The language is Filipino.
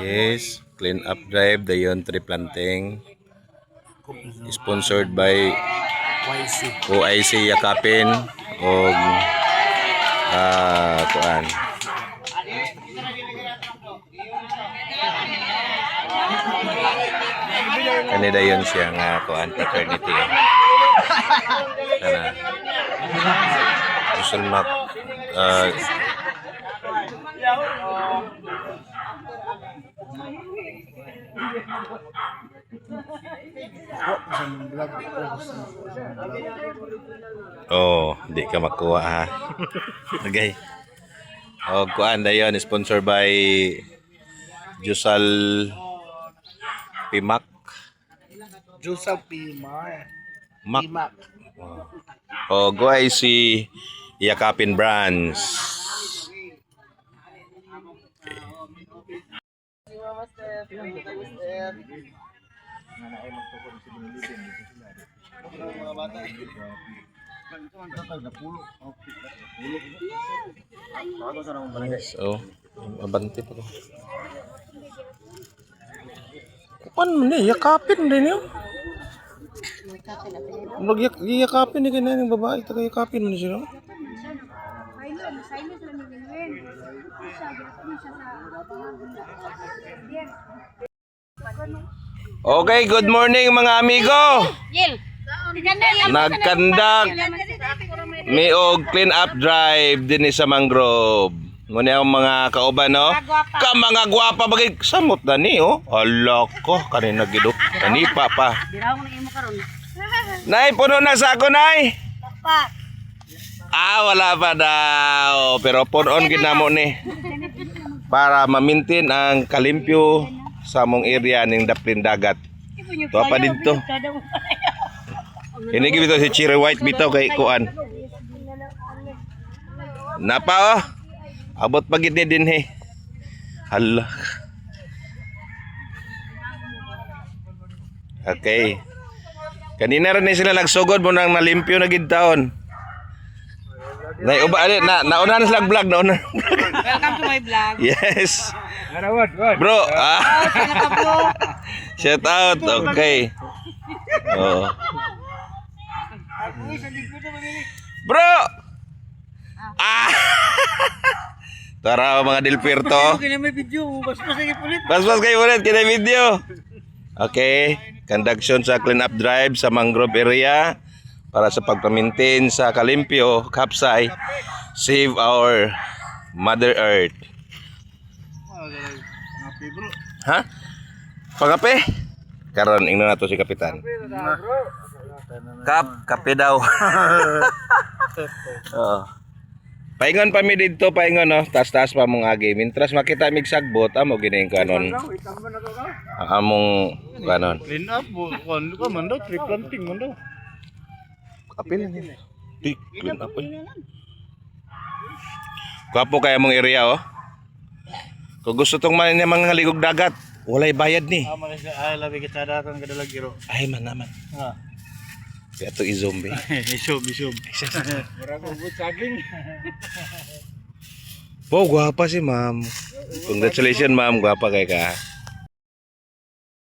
Yes, clean up drive dayon tree planting. Sponsored by OIC Yakapin og kuan. Kani dayon siya nga kuan fraternity. Kana. Gusto na di ka makuha ha. Okay. O kuan dayon sponsor by Jusal Pimak. Jusal Pimak. O guys si Yakapin Brands. So, abante pa ko. Kuan man ni yakapin din yo. Yakapin ni kanina ng babae, taga yakapin mo siya. Okay, good morning mga amigo. Nagkandak mi og clean up drive din sa mangrove. Muna ang mga kauban no. Ka mga gwapa bagay samot na ni oh. Ala ko kanina gidok. Kani pa. Biraw na imo karon. Nay puno na sa ako nay. Wala pa daw. Pero punon gid namo ni. Para ma-maintain ang kalimpyo sa among area ning daplin dagat. Tuwa pa dito. Ini gitu si Cherry White bitaw kay kuan. Napa oh? Abot pagid ni din he. Hala. Okay. Kanina rin sila nagsugod mo nang nalimpyo na gid taon. Nauna na sila vlog nauna. Welcome to my vlog. Yes. Bro, shout out. Okay. Oh. Bro. Tara mga Dilperto. Kaya may video, basbas kayo ulit. Basbas kayo ulit kina video. Okay, conduction sa clean up drive sa mangrove area para sa pagpa-maintain sa kalimpyo, kapsay, save our Mother Earth. Ha? Pangape? Karon ingno nato si kapitan. Kape daw. Oo. Paingon pa mi didto, paingon no, taas-taas pa mong agi. Mintras makita mig sagbot amo gining kanon. Among kanon. Clean up, kon ko man daw, tree planting man daw. Apil ni. Clean up. Kuwapo kay among area oh. Kung gusto tong man mga ligog dagat, walay bayad ni. Ay labi kita datan kadalag giro. Ay man naman. Ha. Kaya to i-zombie. Isom. Mura ko but saging. Po, gwapa si ma'am. Congratulations ma'am, gwapa kay ka.